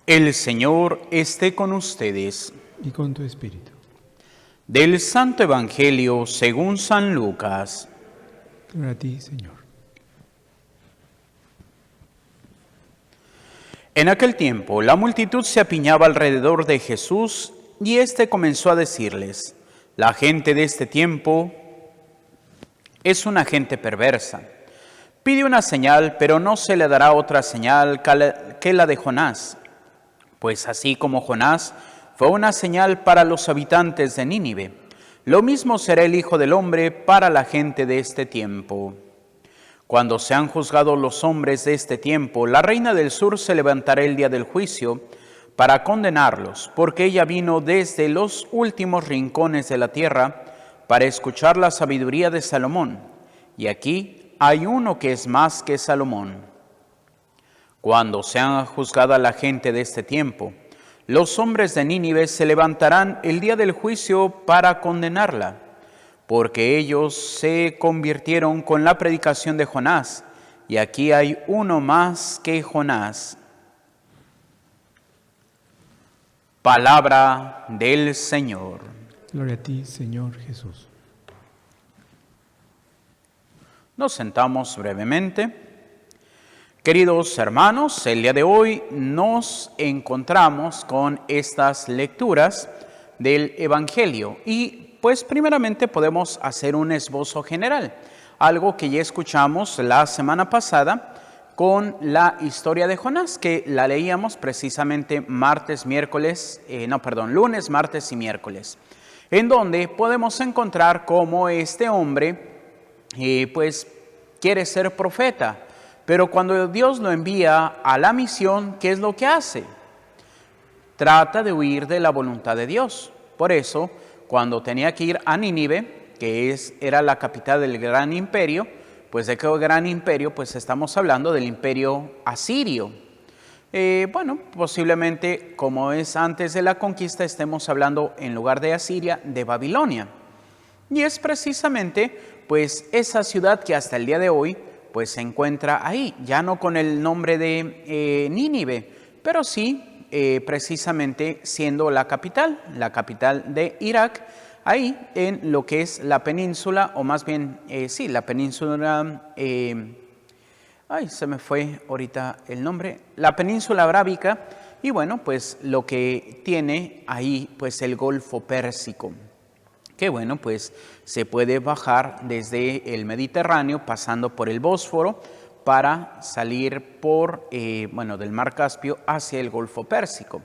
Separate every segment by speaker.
Speaker 1: El Señor esté con ustedes.
Speaker 2: Y con tu espíritu.
Speaker 1: Del Santo Evangelio según San Lucas.
Speaker 2: Gloria a ti, Señor.
Speaker 1: En aquel tiempo, la multitud se apiñaba alrededor de Jesús y éste comenzó a decirles: la gente de este tiempo es una gente perversa. Pide una señal, pero no se le dará otra señal que la de Jonás. Pues así como Jonás fue una señal para los habitantes de Nínive, lo mismo será el Hijo del Hombre para la gente de este tiempo. Cuando sean juzgados los hombres de este tiempo, la reina del sur se levantará el día del juicio para condenarlos, porque ella vino desde los últimos rincones de la tierra para escuchar la sabiduría de Salomón. Y aquí hay uno que es más que Salomón. Cuando sean juzgada la gente de este tiempo, los hombres de Nínive se levantarán el día del juicio para condenarla, porque ellos se convirtieron con la predicación de Jonás, y aquí hay uno más que Jonás. Palabra del Señor.
Speaker 2: Gloria a ti, Señor Jesús.
Speaker 1: Nos sentamos brevemente. Queridos hermanos, el día de hoy nos encontramos con estas lecturas del Evangelio y pues primeramente podemos hacer un esbozo general, algo que ya escuchamos la semana pasada con la historia de Jonás, que la leíamos precisamente lunes, martes y miércoles, en donde podemos encontrar cómo este hombre pues quiere ser profeta. Pero cuando Dios lo envía a la misión, ¿qué es lo que hace? Trata de huir de la voluntad de Dios. Por eso, cuando tenía que ir a Nínive, que era la capital del gran imperio, pues ¿de qué gran imperio? Pues estamos hablando del imperio asirio. Posiblemente, como es antes de la conquista, estemos hablando, en lugar de Asiria, de Babilonia. Y es precisamente, pues, esa ciudad que hasta el día de hoy pues se encuentra ahí, ya no con el nombre de Nínive, pero sí precisamente siendo la capital de Irak, ahí en lo que es la península, o más bien, la península, se me fue ahorita el nombre, la península arábica, y bueno, pues lo que tiene ahí, pues el Golfo Pérsico, que bueno, pues se puede bajar desde el Mediterráneo pasando por el Bósforo para salir del Mar Caspio hacia el Golfo Pérsico.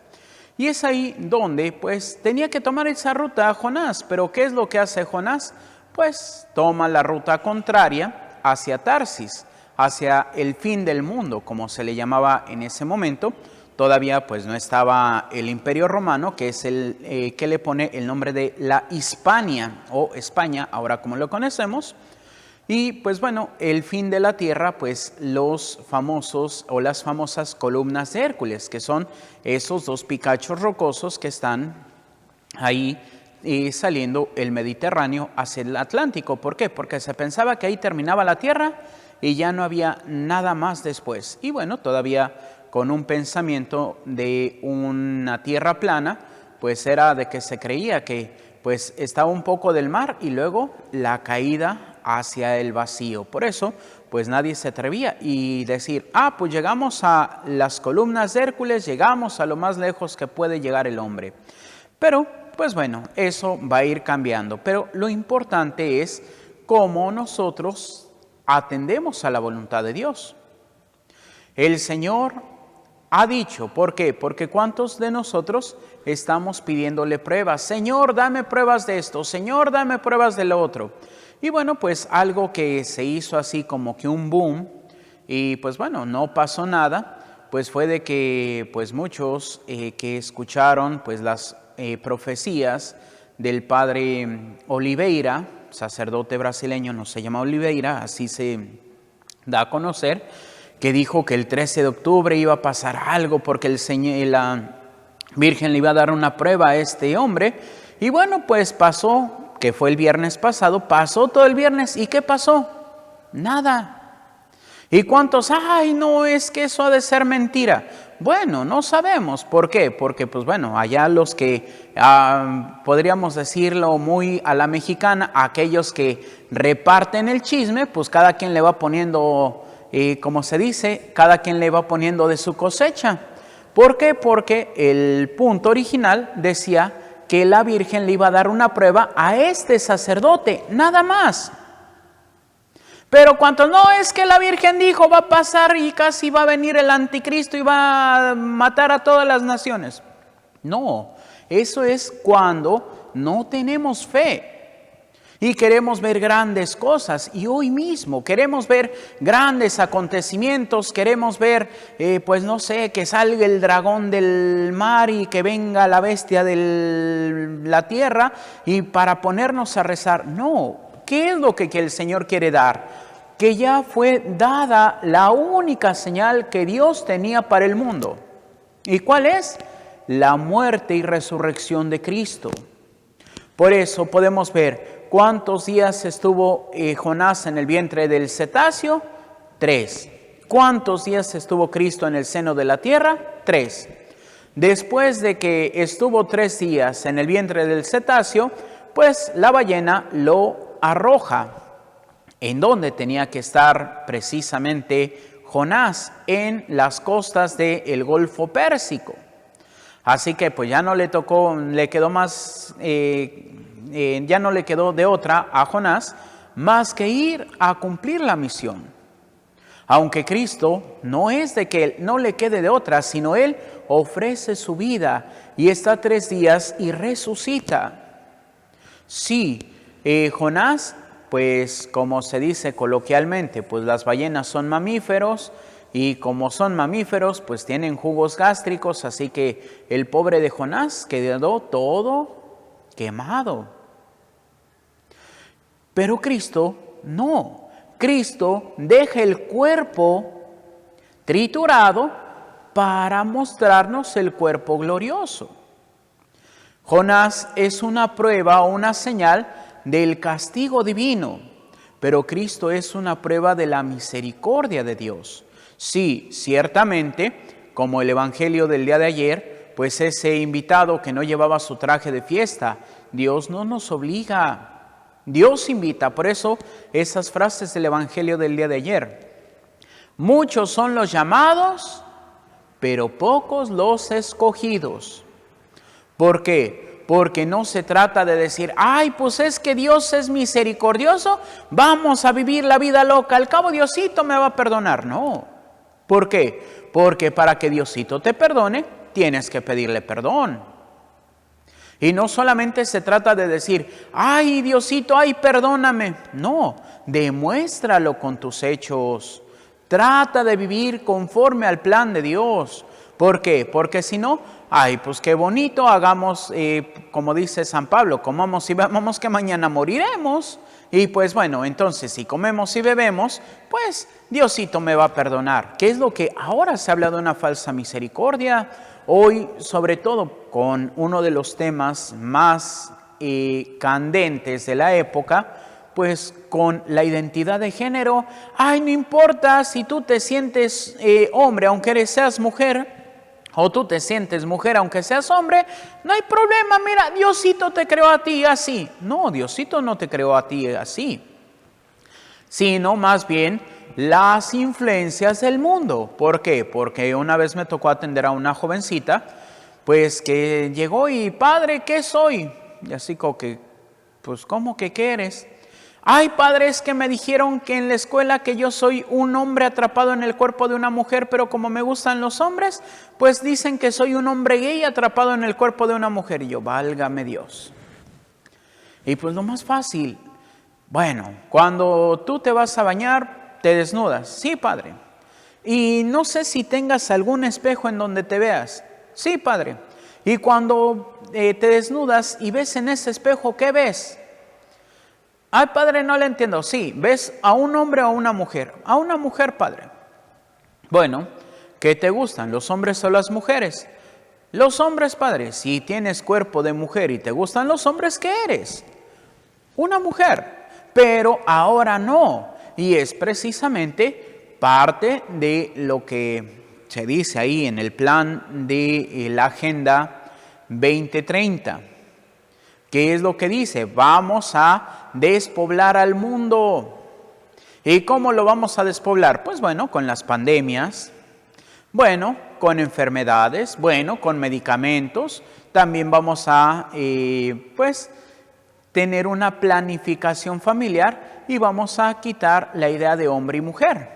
Speaker 1: Y es ahí donde pues tenía que tomar esa ruta a Jonás. Pero ¿qué es lo que hace Jonás? Pues toma la ruta contraria hacia Tarsis, hacia el fin del mundo, como se le llamaba en ese momento. Todavía pues no estaba el Imperio Romano, que es el que le pone el nombre de la Hispania o España, ahora como lo conocemos. Y pues bueno, el fin de la tierra, pues los famosos o las famosas columnas de Hércules, que son esos dos picachos rocosos que están ahí saliendo el Mediterráneo hacia el Atlántico. ¿Por qué? Porque se pensaba que ahí terminaba la tierra y ya no había nada más después. Y bueno, todavía con un pensamiento de una tierra plana, pues era de que se creía que pues estaba un poco del mar y luego la caída hacia el vacío. Por eso, pues nadie se atrevía y decir, pues llegamos a las columnas de Hércules, llegamos a lo más lejos que puede llegar el hombre. Pero, pues bueno, eso va a ir cambiando. Pero lo importante es cómo nosotros atendemos a la voluntad de Dios. El Señor ha dicho, ¿por qué? Porque ¿cuántos de nosotros estamos pidiéndole pruebas? Señor, dame pruebas de esto. Señor, dame pruebas de lo otro. Y bueno, pues algo que se hizo así como que un boom y pues bueno, no pasó nada, pues fue de que pues muchos que escucharon pues las profecías del padre Oliveira, sacerdote brasileño, no se llama Oliveira, así se da a conocer, que dijo que el 13 de octubre iba a pasar algo porque la Virgen le iba a dar una prueba a este hombre. Y bueno, pues pasó, que fue el viernes pasado, pasó todo el viernes. ¿Y qué pasó? Nada. ¿Y cuántos? No, es que eso ha de ser mentira. Bueno, no sabemos. ¿Por qué? Porque, pues bueno, allá los que, podríamos decirlo muy a la mexicana, aquellos que reparten el chisme, pues cada quien le va poniendo, como se dice, cada quien le va poniendo de su cosecha. ¿Por qué? Porque el punto original decía que la Virgen le iba a dar una prueba a este sacerdote, nada más. Pero cuanto no, es que la Virgen dijo va a pasar y casi va a venir el anticristo y va a matar a todas las naciones. No, eso es cuando no tenemos fe y queremos ver grandes cosas. Y hoy mismo queremos ver grandes acontecimientos, queremos ver, pues no sé, que salga el dragón del mar y que venga la bestia de la tierra y para ponernos a rezar. No, ¿qué es lo que el Señor quiere dar? Que ya fue dada la única señal que Dios tenía para el mundo. ¿Y cuál es? La muerte y resurrección de Cristo. Por eso podemos ver cuántos días estuvo Jonás en el vientre del cetáceo. 3. ¿Cuántos días estuvo Cristo en el seno de la tierra? 3. Después de que estuvo 3 días en el vientre del cetáceo, pues la ballena lo arroja. ¿En dónde tenía que estar precisamente Jonás? En las costas del Golfo Pérsico. Así que pues ya no le tocó, le quedó más, ya no le quedó de otra a Jonás más que ir a cumplir la misión. Aunque Cristo no es de que no le quede de otra, sino Él ofrece su vida y está 3 días y resucita. Sí, Jonás, pues como se dice coloquialmente, pues las ballenas son mamíferos y como son mamíferos, pues tienen jugos gástricos, así que el pobre de Jonás quedó todo quemado. Pero Cristo no, Cristo deja el cuerpo triturado para mostrarnos el cuerpo glorioso. Jonás es una prueba o una señal del castigo divino, pero Cristo es una prueba de la misericordia de Dios. Sí, ciertamente, como el evangelio del día de ayer, pues ese invitado que no llevaba su traje de fiesta, Dios no nos obliga, Dios invita. Por eso esas frases del evangelio del día de ayer: muchos son los llamados, pero pocos los escogidos. ¿Por qué? Porque no se trata de decir, ay, pues es que Dios es misericordioso, vamos a vivir la vida loca, al cabo Diosito me va a perdonar. No. ¿Por qué? Porque para que Diosito te perdone, tienes que pedirle perdón. Y no solamente se trata de decir, ay, Diosito, ay, perdóname. No, demuéstralo con tus hechos. Trata de vivir conforme al plan de Dios. ¿Por qué? Porque si no, ay, pues qué bonito, hagamos, como dice San Pablo, comamos y bebamos que mañana moriremos. Y pues bueno, entonces si comemos y bebemos, pues Diosito me va a perdonar. ¿Qué es lo que ahora se habla de una falsa misericordia? Hoy, sobre todo con uno de los temas más candentes de la época, pues con la identidad de género. Ay, no importa si tú te sientes hombre aunque seas mujer, o tú te sientes mujer aunque seas hombre, no hay problema, mira, Diosito te creó a ti así. No, Diosito no te creó a ti así, sino más bien las influencias del mundo. ¿Por qué? Porque una vez me tocó atender a una jovencita, pues que llegó y, padre, ¿qué soy? Y así como que, pues, ¿cómo que qué eres? Ay, padre, es que me dijeron que en la escuela que yo soy un hombre atrapado en el cuerpo de una mujer, pero como me gustan los hombres, pues dicen que soy un hombre gay atrapado en el cuerpo de una mujer. Y yo, válgame Dios. Y pues lo más fácil, bueno, cuando tú te vas a bañar, te desnudas. Sí, padre. Y no sé si tengas algún espejo en donde te veas. Sí, padre. Y cuando te desnudas y ves en ese espejo, ¿qué ves? Ay, padre, no le entiendo. Sí, ¿ves a un hombre o a una mujer? A una mujer, padre. Bueno, ¿qué te gustan, los hombres o las mujeres? Los hombres, padre. Si tienes cuerpo de mujer y te gustan los hombres, ¿qué eres? Una mujer. Pero ahora no. Y es precisamente parte de lo que se dice ahí en el plan de la Agenda 2030. ¿Qué es lo que dice? Vamos a despoblar al mundo. ¿Y cómo lo vamos a despoblar? Pues bueno, con las pandemias, bueno, con enfermedades, bueno, con medicamentos. También vamos a, pues, tener una planificación familiar y vamos a quitar la idea de hombre y mujer.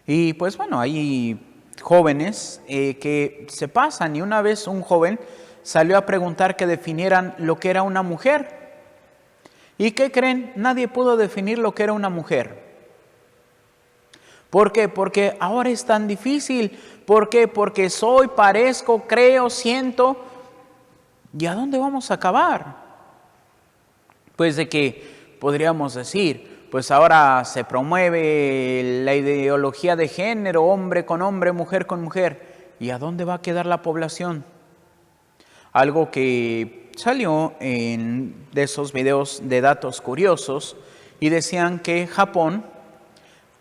Speaker 1: Y pues bueno, hay jóvenes que se pasan, y una vez un joven salió a preguntar que definieran lo que era una mujer. ¿Y qué creen? Nadie pudo definir lo que era una mujer. ¿Por qué? Porque ahora es tan difícil. ¿Por qué? Porque soy, parezco, creo, siento. ¿Y a dónde vamos a acabar? Pues de que podríamos decir, pues ahora se promueve la ideología de género, hombre con hombre, mujer con mujer. ¿Y a dónde va a quedar la población? Algo que salió de esos videos de datos curiosos y decían que Japón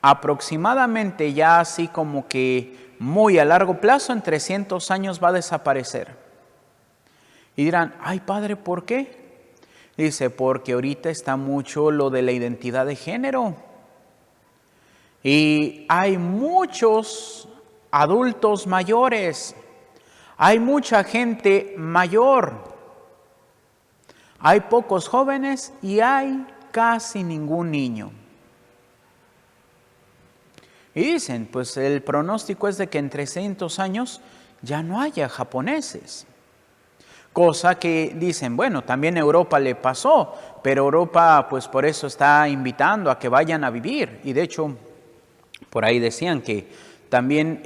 Speaker 1: aproximadamente ya así como que muy a largo plazo, en 300 años va a desaparecer. Y dirán, ay padre, ¿por qué? Dice, porque ahorita está mucho lo de la identidad de género. Y hay muchos adultos mayores, hay mucha gente mayor, hay pocos jóvenes y hay casi ningún niño. Y dicen, pues el pronóstico es de que en 300 años ya no haya japoneses. Cosa que dicen, bueno, también a Europa le pasó, pero Europa pues por eso está invitando a que vayan a vivir. Y de hecho, por ahí decían que también,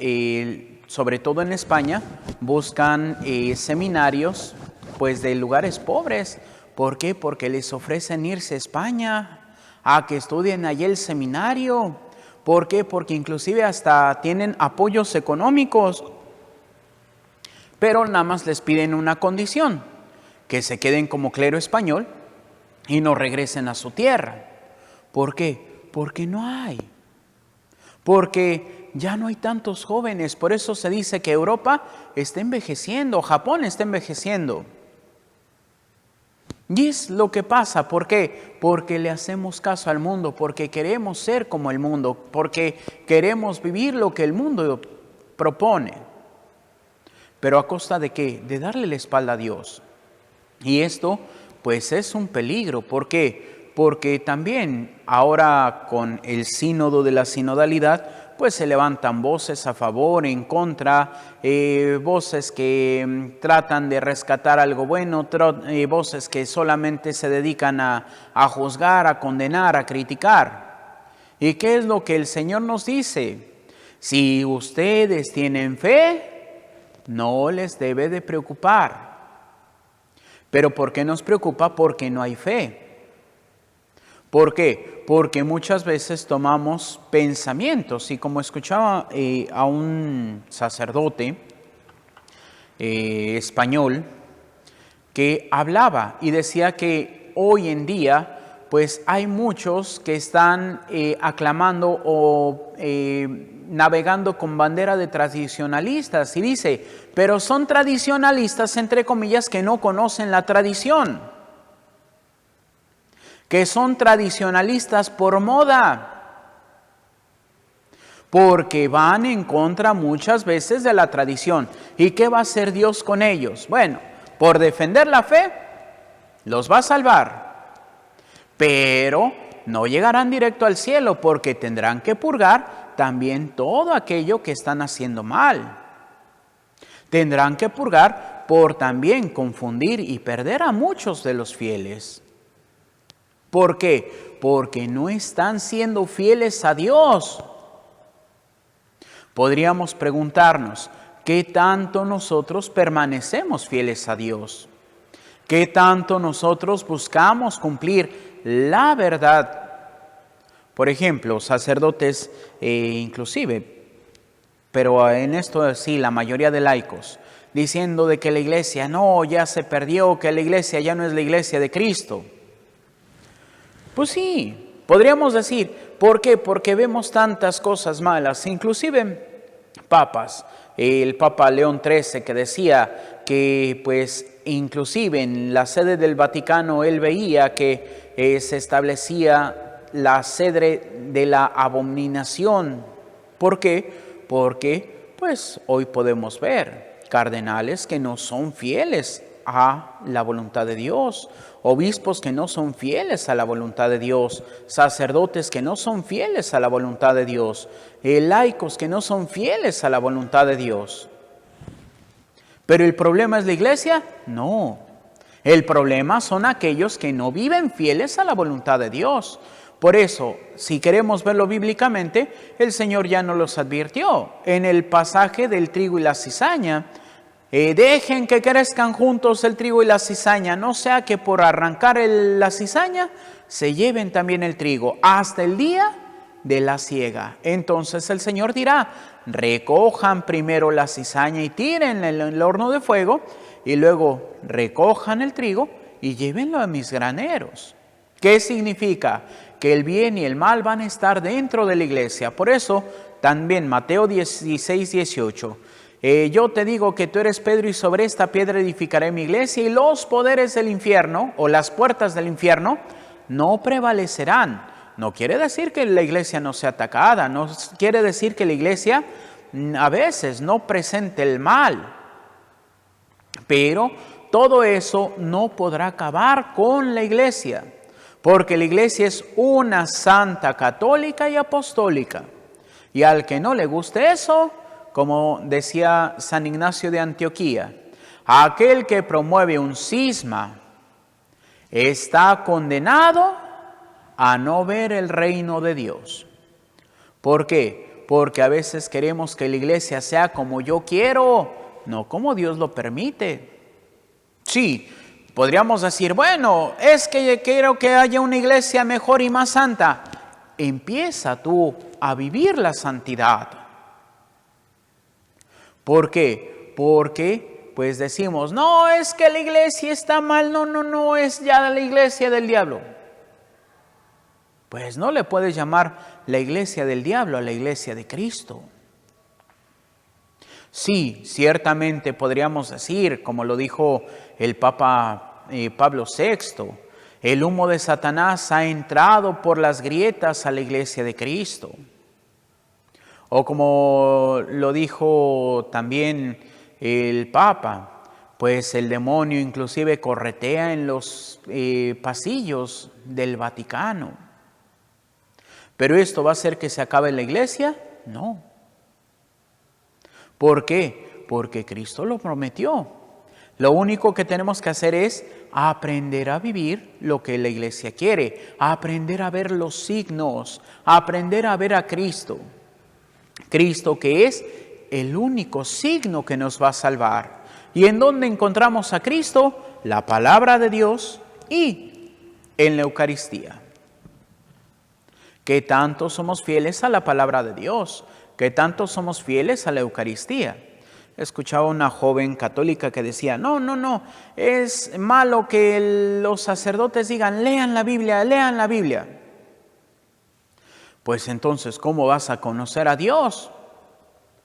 Speaker 1: sobre todo en España, buscan seminarios pues de lugares pobres. ¿Por qué? Porque les ofrecen irse a España a que estudien allí el seminario. ¿Por qué? Porque inclusive hasta tienen apoyos económicos. Pero nada más les piden una condición, que se queden como clero español y no regresen a su tierra. ¿Por qué? Porque no hay. Porque ya no hay tantos jóvenes. Por eso se dice que Europa está envejeciendo, Japón está envejeciendo. Y es lo que pasa. ¿Por qué? Porque le hacemos caso al mundo, porque queremos ser como el mundo, porque queremos vivir lo que el mundo propone. ¿Pero a costa de qué? De darle la espalda a Dios. Y esto pues es un peligro. ¿Por qué? Porque también ahora con el sínodo de la sinodalidad pues se levantan voces a favor, en contra, voces que tratan de rescatar algo bueno, voces que solamente se dedican a juzgar, a condenar, a criticar. ¿Y qué es lo que el Señor nos dice? Si ustedes tienen fe, no les debe de preocupar. ¿Pero por qué nos preocupa? Porque no hay fe. ¿Por qué? Porque muchas veces tomamos pensamientos, y como escuchaba a un sacerdote español que hablaba y decía que hoy en día pues hay muchos que están aclamando o navegando con bandera de tradicionalistas, y dice, pero son tradicionalistas entre comillas que no conocen la tradición, que son tradicionalistas por moda, porque van en contra muchas veces de la tradición. ¿Y qué va a hacer Dios con ellos? Bueno, por defender la fe, los va a salvar, pero no llegarán directo al cielo, porque tendrán que purgar también todo aquello que están haciendo mal. Tendrán que purgar por también confundir y perder a muchos de los fieles. ¿Por qué? Porque no están siendo fieles a Dios. Podríamos preguntarnos, ¿qué tanto nosotros permanecemos fieles a Dios? ¿Qué tanto nosotros buscamos cumplir la verdad? Por ejemplo, sacerdotes inclusive, pero en esto sí, la mayoría de laicos, diciendo de que la iglesia no, ya se perdió, que la iglesia ya no es la iglesia de Cristo. Pues sí, podríamos decir, ¿por qué? Porque vemos tantas cosas malas, inclusive papas. El Papa León XIII, que decía que pues inclusive en la sede del Vaticano él veía que se establecía la sede de la abominación. ¿Por qué? Porque pues hoy podemos ver cardenales que no son fieles a la voluntad de Dios, obispos que no son fieles a la voluntad de Dios, sacerdotes que no son fieles a la voluntad de Dios, laicos que no son fieles a la voluntad de Dios. ¿Pero el problema es la iglesia? No. El problema son aquellos que no viven fieles a la voluntad de Dios. Por eso, si queremos verlo bíblicamente, el Señor ya nos los advirtió en el pasaje del trigo y la cizaña. Dejen que crezcan juntos el trigo y la cizaña, no sea que por arrancar la cizaña se lleven también el trigo hasta el día de la siega. Entonces el Señor dirá, recojan primero la cizaña y tírenla en el horno de fuego, y luego recojan el trigo y llévenlo a mis graneros. ¿Qué significa? Que el bien y el mal van a estar dentro de la iglesia. Por eso también Mateo 16, 18. Yo te digo que tú eres Pedro y sobre esta piedra edificaré mi iglesia y los poderes del infierno o las puertas del infierno no prevalecerán. No quiere decir que la iglesia no sea atacada, no quiere decir que la iglesia a veces no presente el mal, pero todo eso no podrá acabar con la iglesia, porque la iglesia es una santa, católica y apostólica. Y al que no le guste eso, como decía San Ignacio de Antioquía, aquel que promueve un cisma está condenado a no ver el reino de Dios. ¿Por qué? Porque a veces queremos que la iglesia sea como yo quiero, no como Dios lo permite. Sí, podríamos decir, bueno, es que quiero que haya una iglesia mejor y más santa. Empieza tú a vivir la santidad. ¿Por qué? Porque pues decimos, no, es que la iglesia está mal, no, es ya la iglesia del diablo. Pues no le puedes llamar la iglesia del diablo a la iglesia de Cristo. Sí, ciertamente podríamos decir, como lo dijo el Papa Pablo VI, el humo de Satanás ha entrado por las grietas a la iglesia de Cristo. O como lo dijo también el Papa, pues el demonio inclusive corretea en los pasillos del Vaticano. ¿Pero esto va a hacer que se acabe la iglesia? No. ¿Por qué? Porque Cristo lo prometió. Lo único que tenemos que hacer es aprender a vivir lo que la iglesia quiere, aprender a ver los signos, aprender a ver a Cristo. Cristo que es el único signo que nos va a salvar. ¿Y en dónde encontramos a Cristo? La palabra de Dios y en la Eucaristía. ¿Qué tanto somos fieles a la palabra de Dios? ¿Qué tanto somos fieles a la Eucaristía? Escuchaba una joven católica que decía, no, es malo que los sacerdotes digan, lean la Biblia. Pues entonces, ¿cómo vas a conocer a Dios?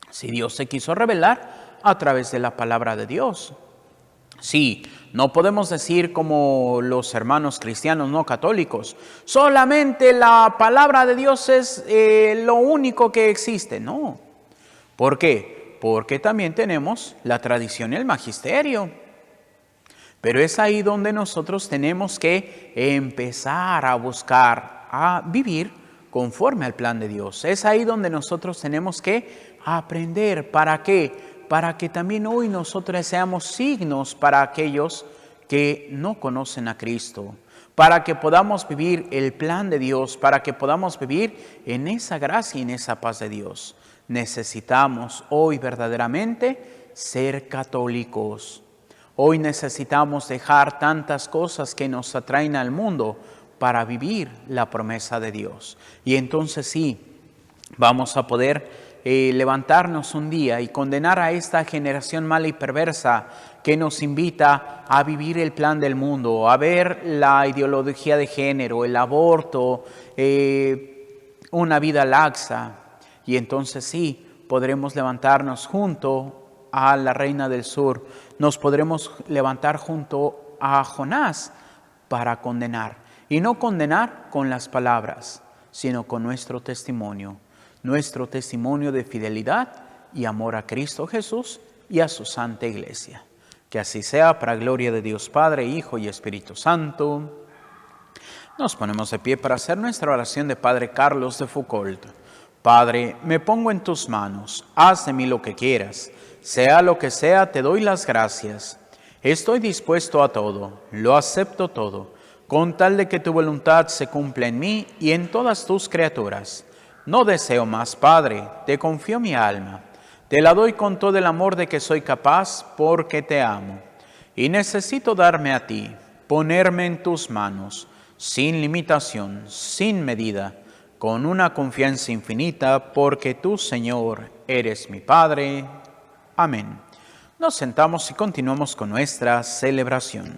Speaker 1: Si Dios se quiso revelar a través de la palabra de Dios. Sí, no podemos decir como los hermanos cristianos no católicos, solamente la palabra de Dios es lo único que existe. No. ¿Por qué? Porque también tenemos la tradición y el magisterio. Pero es ahí donde nosotros tenemos que empezar a buscar, a vivir conforme al plan de Dios. Es ahí donde nosotros tenemos que aprender. ¿Para qué? Para que también hoy nosotros seamos signos para aquellos que no conocen a Cristo, para que podamos vivir el plan de Dios, para que podamos vivir en esa gracia y en esa paz de Dios. Necesitamos hoy verdaderamente ser católicos. Hoy necesitamos dejar tantas cosas que nos atraen al mundo para vivir la promesa de Dios. Y entonces sí, vamos a poder levantarnos un día y condenar a esta generación mala y perversa que nos invita a vivir el plan del mundo, a ver la ideología de género, el aborto, una vida laxa. Y entonces sí, podremos levantarnos junto a la Reina del Sur, nos podremos levantar junto a Jonás para condenar. Y no condenar con las palabras, sino con nuestro testimonio de fidelidad y amor a Cristo Jesús y a su Santa Iglesia. Que así sea, para gloria de Dios Padre, Hijo y Espíritu Santo. Nos ponemos de pie para hacer nuestra oración de Padre Carlos de Foucault. Padre, me pongo en tus manos, haz de mí lo que quieras. Sea lo que sea, te doy las gracias. Estoy dispuesto a todo, lo acepto todo, con tal de que tu voluntad se cumpla en mí y en todas tus criaturas. No deseo más, Padre, te confío mi alma. Te la doy con todo el amor de que soy capaz, porque te amo. Y necesito darme a ti, ponerme en tus manos, sin limitación, sin medida, con una confianza infinita, porque tú, Señor, eres mi Padre. Amén. Nos sentamos y continuamos con nuestra celebración.